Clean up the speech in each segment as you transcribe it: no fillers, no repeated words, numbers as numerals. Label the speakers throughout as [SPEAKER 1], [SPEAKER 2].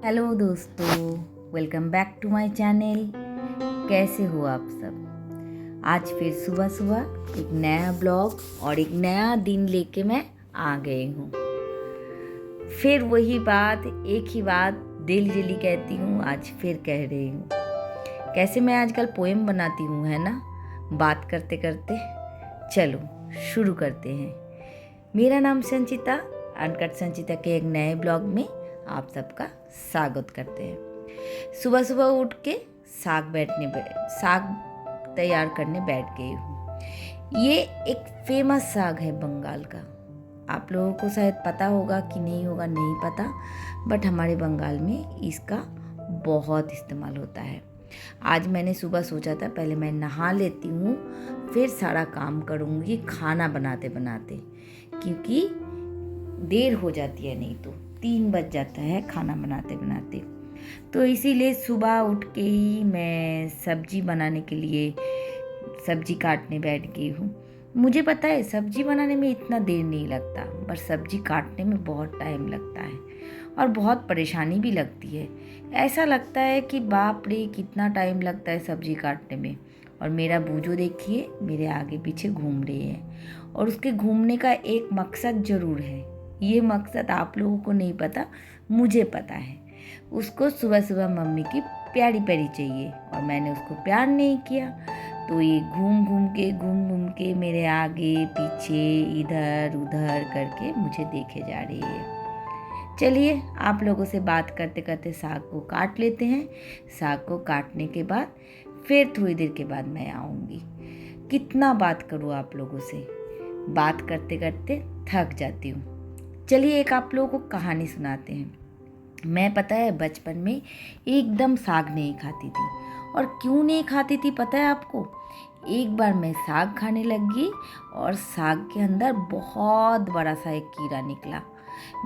[SPEAKER 1] Hello दोस्तों, welcome back to my channel. कैसे हो आप सब। आज फिर सुबह सुबह एक नया ब्लॉग और एक नया दिन लेके मैं आ गई हूँ। फिर वही बात, एक ही बात दिल जली कहती हूँ, आज फिर कह रही हूँ। कैसे मैं आजकल पोएम बनाती हूँ, है ना, बात करते करते। चलो शुरू करते हैं। मेरा नाम संचिता, अनकट संचिता के एक नए ब्लॉग में आप सबका स्वागत करते हैं। सुबह सुबह उठ के साग तैयार करने बैठ गई हूँ। ये एक फेमस साग है बंगाल का। आप लोगों को शायद पता होगा कि नहीं होगा, नहीं पता, बट हमारे बंगाल में इसका बहुत इस्तेमाल होता है। आज मैंने सुबह सोचा था पहले मैं नहा लेती हूँ, फिर सारा काम करूँगी खाना बनाते बनाते, क्योंकि देर हो जाती है, नहीं तो 3 बज जाता है खाना बनाते बनाते। तो इसीलिए सुबह उठ के ही मैं सब्जी बनाने के लिए सब्जी काटने बैठ गई हूँ। मुझे पता है सब्जी बनाने में इतना देर नहीं लगता, पर सब्जी काटने में बहुत टाइम लगता है और बहुत परेशानी भी लगती है। ऐसा लगता है कि बाप रे कितना टाइम लगता है सब्जी काटने में। और मेरा बूजो देखिए मेरे आगे पीछे घूम रही है, और उसके घूमने का एक मकसद ज़रूर है। ये मकसद आप लोगों को नहीं पता, मुझे पता है। उसको सुबह सुबह मम्मी की प्यारी प्यारी चाहिए, और मैंने उसको प्यार नहीं किया, तो ये घूम घूम के मेरे आगे पीछे इधर उधर करके मुझे देखे जा रही है। चलिए आप लोगों से बात करते करते साग को काट लेते हैं। साग को काटने के बाद फिर थोड़ी देर के बाद मैं आऊँगी। कितना बात करूँ आप लोगों से, बात करते करते थक जाती हूँ। चलिए एक आप लोगों को कहानी सुनाते हैं। मैं, पता है, बचपन में एकदम साग नहीं खाती थी। और क्यों नहीं खाती थी पता है आपको? एक बार मैं साग खाने लगी और साग के अंदर बहुत बड़ा सा एक कीड़ा निकला।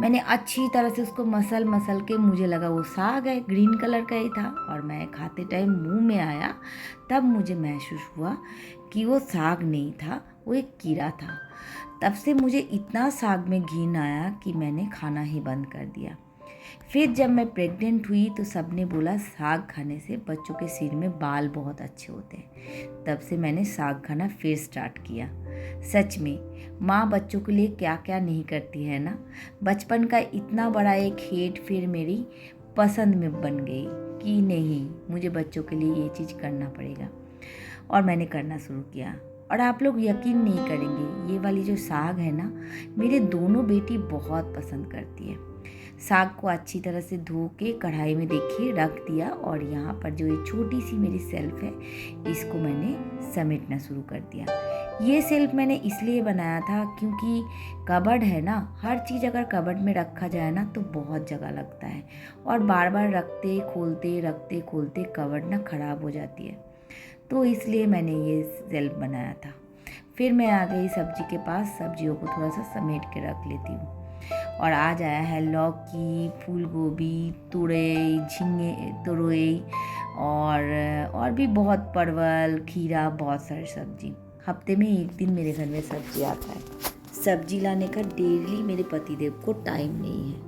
[SPEAKER 1] मैंने अच्छी तरह से उसको मसल के, मुझे लगा वो साग है, ग्रीन कलर का ही था, और मैं खाते टाइम मुंह में आया तब मुझे महसूस हुआ कि वो साग नहीं था, वो एक कीड़ा था। तब से मुझे इतना साग में घिन आया कि मैंने खाना ही बंद कर दिया। फिर जब मैं प्रेग्नेंट हुई तो सबने बोला साग खाने से बच्चों के सिर में बाल बहुत अच्छे होते हैं। तब से मैंने साग खाना फिर स्टार्ट किया। सच में माँ बच्चों के लिए क्या क्या नहीं करती है ना। बचपन का इतना बड़ा एक हेट फिर मेरी पसंद में बन गई कि नहीं, मुझे बच्चों के लिए ये चीज़ करना पड़ेगा, और मैंने करना शुरू किया। और आप लोग यकीन नहीं करेंगे, ये वाली जो साग है ना, मेरे दोनों बेटी बहुत पसंद करती है। साग को अच्छी तरह से धो के कढ़ाई में देखिए रख दिया, और यहाँ पर जो ये छोटी सी मेरी सेल्फ है, इसको मैंने समेटना शुरू कर दिया। ये सेल्फ मैंने इसलिए बनाया था क्योंकि कबर्ड है ना, हर चीज़ अगर कबर्ड में रखा जाए ना तो बहुत जगह लगता है, और बार बार रखते खोलते कबर्ड ना ख़राब हो जाती है। तो इसलिए मैंने ये सेल्फ बनाया था। फिर मैं आ गई सब्जी के पास, सब्जियों को थोड़ा सा समेट के रख लेती हूँ। और आज आया है लौकी, फूल गोभी, तुरई, झींगे, तुरई, और भी बहुत, परवल, खीरा, बहुत सारी सब्जी। हफ्ते में एक दिन मेरे घर में सब्जी आता है। सब्जी लाने का डेली मेरे पतिदेव को टाइम नहीं है,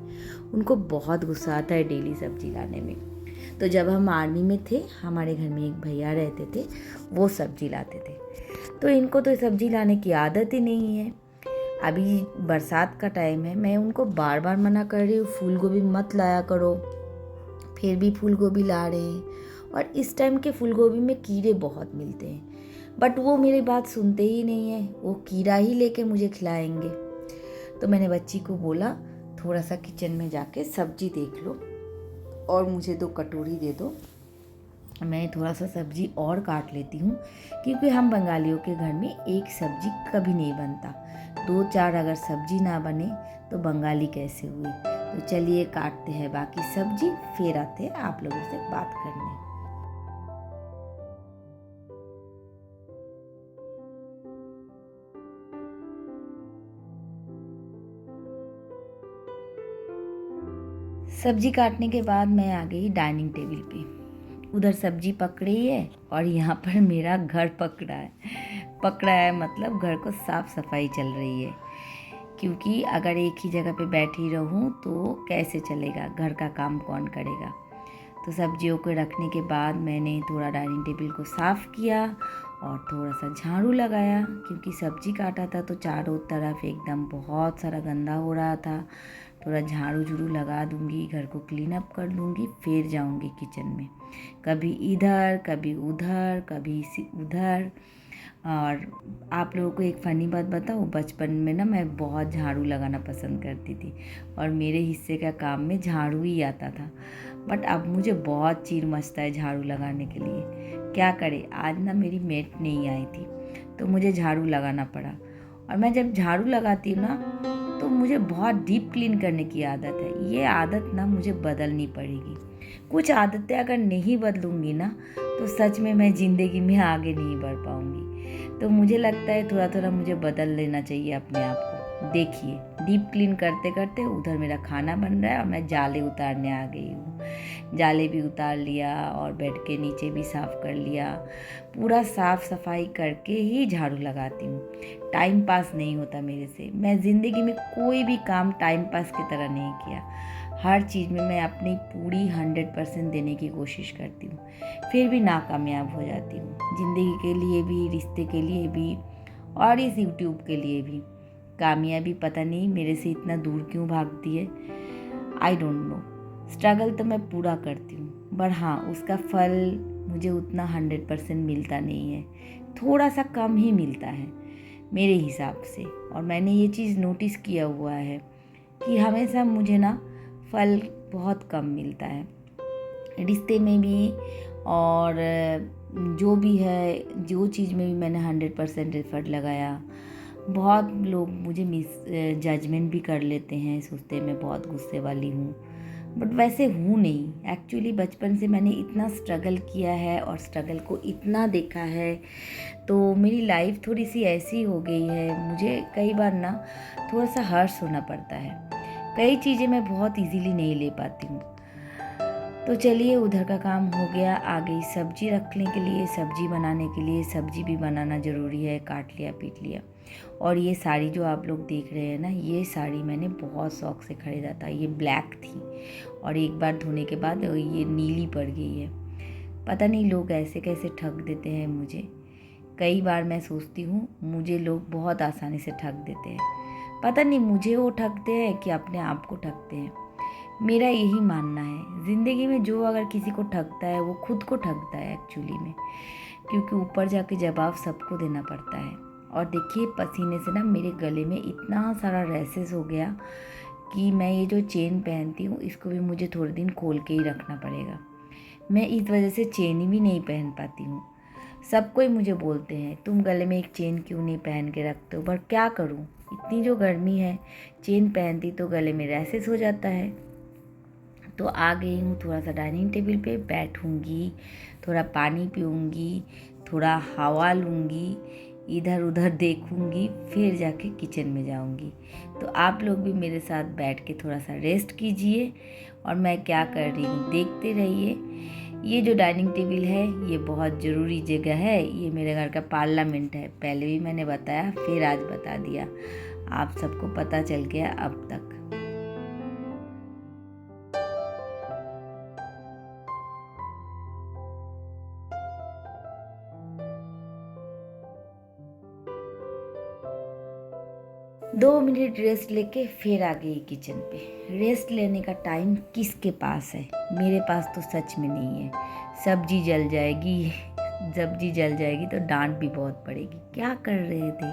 [SPEAKER 1] उनको बहुत गुस्सा आता है डेली सब्जी लाने में। तो जब हम आर्मी में थे, हमारे घर में एक भैया रहते थे, वो सब्जी लाते थे। तो इनको तो सब्जी लाने की आदत ही नहीं है। अभी बरसात का टाइम है, मैं उनको बार बार मना कर रही हूँ फूल गोभी मत लाया करो, फिर भी फूल गोभी ला रहे हैं। और इस टाइम के फूल गोभी में कीड़े बहुत मिलते हैं, बट वो मेरी बात सुनते ही नहीं है, वो कीड़ा ही लेके मुझे खिलाएंगे। तो मैंने बच्ची को बोला थोड़ा सा किचन में जाके सब्जी देख लो और मुझे 2 कटोरी दे दो, मैं थोड़ा सा सब्जी और काट लेती हूँ, क्योंकि हम बंगालियों के घर में एक सब्जी कभी नहीं बनता। 2-4 अगर सब्जी ना बने तो बंगाली कैसे हुए। तो चलिए काटते हैं बाकी सब्जी, फिर आते हैं आप लोगों से बात करने। सब्जी काटने के बाद मैं आ गई डाइनिंग टेबल पे। उधर सब्जी पक रही है और यहाँ पर मेरा घर पक रहा है मतलब घर को साफ सफाई चल रही है, क्योंकि अगर एक ही जगह पे बैठी रहूँ तो कैसे चलेगा, घर का काम कौन करेगा। तो सब्जियों को रखने के बाद मैंने थोड़ा डाइनिंग टेबल को साफ़ किया और थोड़ा सा झाड़ू लगाया, क्योंकि सब्जी काटा था तो चारों तरफ एकदम बहुत सारा गंदा हो रहा था। थोड़ा झाड़ू झूड़ू लगा दूंगी, घर को क्लीन अप कर लूँगी, फिर जाऊंगी किचन में। कभी इधर कभी उधर कभी उधर। और आप लोगों को एक फ़नी बात बताऊँ, बचपन में ना मैं बहुत झाड़ू लगाना पसंद करती थी और मेरे हिस्से का काम में झाड़ू ही आता था। बट अब मुझे बहुत चीर मचता है झाड़ू लगाने के लिए। क्या करे, आज ना मेरी मेट नहीं आई थी तो मुझे झाड़ू लगाना पड़ा। और मैं जब झाड़ू लगाती हूँ ना तो मुझे बहुत डीप क्लीन करने की आदत है। ये आदत ना मुझे बदलनी पड़ेगी। कुछ आदतें अगर नहीं बदलूँगी ना तो सच में मैं ज़िंदगी में आगे नहीं बढ़ पाऊँगी। तो मुझे लगता है थोड़ा थोड़ा मुझे बदल लेना चाहिए अपने आप को। देखिए, डीप क्लीन करते करते उधर मेरा खाना बन रहा है और मैं जाले उतारने आ गई हूँ। जाले भी उतार लिया और बेड के नीचे भी साफ़ कर लिया। पूरा साफ़ सफाई करके ही झाड़ू लगाती हूँ। टाइम पास नहीं होता मेरे से। मैं ज़िंदगी में कोई भी काम टाइम पास की तरह नहीं किया। हर चीज़ में मैं अपनी पूरी 100% देने की कोशिश करती हूँ, फिर भी नाकामयाब हो जाती हूँ। ज़िंदगी के लिए भी, रिश्ते के लिए भी और इस यूट्यूब के लिए भी। कामयाबी पता नहीं मेरे से इतना दूर क्यों भागती है, आई डोंट नो। स्ट्रगल तो मैं पूरा करती हूँ, पर हाँ, उसका फल मुझे उतना 100% मिलता नहीं है। थोड़ा सा कम ही मिलता है मेरे हिसाब से। और मैंने ये चीज़ नोटिस किया हुआ है कि हमेशा मुझे ना फल बहुत कम मिलता है, रिश्ते में भी और जो भी है, जो चीज़ में भी मैंने 100% एफर्ट लगाया। बहुत लोग मुझे जजमेंट भी कर लेते हैं, सोचते हैं मैं बहुत गुस्से वाली हूँ, बट वैसे हूँ नहीं। एक्चुअली बचपन से मैंने इतना स्ट्रगल किया है और स्ट्रगल को इतना देखा है, तो मेरी लाइफ थोड़ी सी ऐसी हो गई है। मुझे कई बार ना थोड़ा सा हर्ष होना पड़ता है। कई चीज़ें मैं बहुत इजीली नहीं ले पाती हूँ। तो चलिए, उधर का काम हो गया। आ गई सब्जी रखने के लिए, सब्जी बनाने के लिए। सब्जी भी बनाना ज़रूरी है, काट लिया पीट लिया। और ये साड़ी जो आप लोग देख रहे हैं ना, ये साड़ी मैंने बहुत शौक से ख़रीदा था। ये ब्लैक थी और एक बार धोने के बाद ये नीली पड़ गई है। पता नहीं लोग ऐसे कैसे ठग देते हैं मुझे। कई बार मैं सोचती हूँ मुझे लोग बहुत आसानी से ठग देते हैं। पता नहीं मुझे वो ठगते हैं कि अपने आप को ठगते हैं। मेरा यही मानना है, ज़िंदगी में जो अगर किसी को ठगता है वो खुद को ठगता है एक्चुअली में, क्योंकि ऊपर जाके जवाब सबको देना पड़ता है। और देखिए, पसीने से ना मेरे गले में इतना सारा रैसेस हो गया कि मैं ये जो चेन पहनती हूँ इसको भी मुझे थोड़े दिन खोल के ही रखना पड़ेगा। मैं इस वजह से चेन भी नहीं पहन पाती हूँ। सब कोई मुझे बोलते हैं तुम गले में एक चेन क्यों नहीं पहन के रखते हो, पर क्या करूँ, इतनी जो गर्मी है, चेन पहनती तो गले में रैसेस हो जाता है। तो आ गई हूँ, थोड़ा सा डाइनिंग टेबल पे बैठूँगी, थोड़ा पानी पीऊँगी, थोड़ा हवा लूँगी, इधर उधर देखूँगी, फिर जाके किचन में जाऊँगी। तो आप लोग भी मेरे साथ बैठ के थोड़ा सा रेस्ट कीजिए और मैं क्या कर रही हूँ देखते रहिए। ये जो डाइनिंग टेबल है ये बहुत ज़रूरी जगह है, ये मेरे घर का पार्लियामेंट है। पहले भी मैंने बताया, फिर आज बता दिया, आप सबको पता चल गया अब तक। 2 मिनट रेस्ट लेके फिर आ गई किचन पे। रेस्ट लेने का टाइम किसके पास है, मेरे पास तो सच में नहीं है। सब्जी जल जाएगी तो डांट भी बहुत पड़ेगी। क्या कर रहे थे,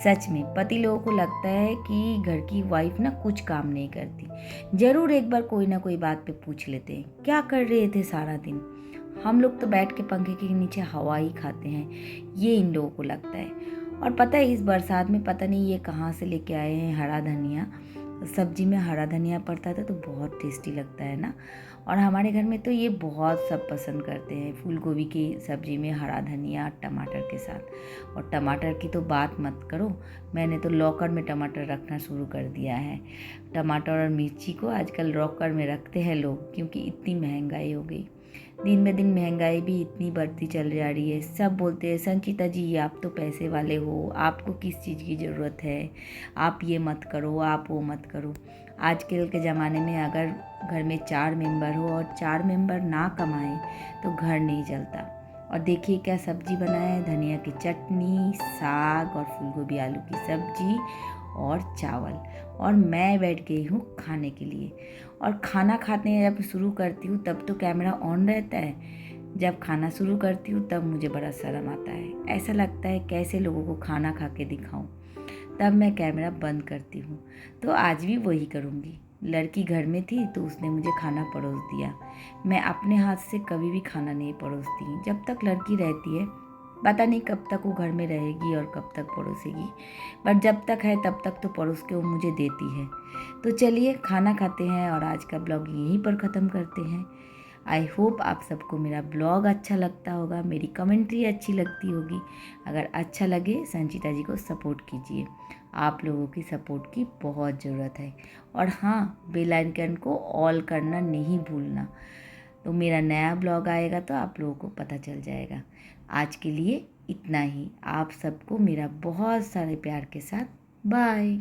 [SPEAKER 1] सच में पति लोगों को लगता है कि घर की वाइफ ना कुछ काम नहीं करती। ज़रूर एक बार कोई ना कोई बात पे पूछ लेते हैं क्या कर रहे थे सारा दिन। हम लोग तो बैठ के पंखे के नीचे हवा ही खाते हैं, ये इन लोगों को लगता है। और पता है, इस बरसात में पता नहीं ये कहाँ से लेके आए हैं हरा धनिया। सब्जी में हरा धनिया पड़ता था तो बहुत टेस्टी लगता है ना। और हमारे घर में तो ये बहुत सब पसंद करते हैं, फूल गोभी की सब्जी में हरा धनिया टमाटर के साथ। और टमाटर की तो बात मत करो, मैंने तो लॉकर में टमाटर रखना शुरू कर दिया है। टमाटर और मिर्ची को आजकल लॉकर में रखते हैं लोग, क्योंकि इतनी महंगाई हो गई। दिन ब दिन महंगाई भी इतनी बढ़ती चल जा रही है। सब बोलते हैं संचिता जी आप तो पैसे वाले हो, आपको किस चीज़ की ज़रूरत है, आप ये मत करो, आप वो मत करो। आजकल के ज़माने में अगर घर में 4 मेंबर हो और 4 मेंबर ना कमाएं तो घर नहीं चलता। और देखिए क्या सब्जी बनाया है, धनिया की चटनी, साग और फूलगोभी आलू की सब्जी और चावल। और मैं बैठ गई हूँ खाने के लिए। और खाना खाते जब शुरू करती हूँ तब तो कैमरा ऑन रहता है, जब खाना शुरू करती हूँ तब मुझे बड़ा शर्म आता है। ऐसा लगता है कैसे लोगों को खाना खा के दिखाऊं, तब मैं कैमरा बंद करती हूँ। तो आज भी वही करूँगी। लड़की घर में थी तो उसने मुझे खाना परोस दिया। मैं अपने हाथ से कभी भी खाना नहीं परोसती जब तक लड़की रहती है। पता नहीं कब तक वो घर में रहेगी और कब तक परोसेगी, बट जब तक है तब तक तो परोस के वो मुझे देती है। तो चलिए खाना खाते हैं और आज का ब्लॉग यहीं पर ख़त्म करते हैं। आई होप आप सबको मेरा ब्लॉग अच्छा लगता होगा, मेरी कमेंट्री अच्छी लगती होगी। अगर अच्छा लगे संचिता जी को सपोर्ट कीजिए, आप लोगों की सपोर्ट की बहुत ज़रूरत है। और हाँ, बेल आइकन को ऑल करना नहीं भूलना, तो मेरा नया ब्लॉग आएगा तो आप लोगों को पता चल जाएगा। आज के लिए इतना ही। आप सबको मेरा बहुत सारे प्यार के साथ बाय।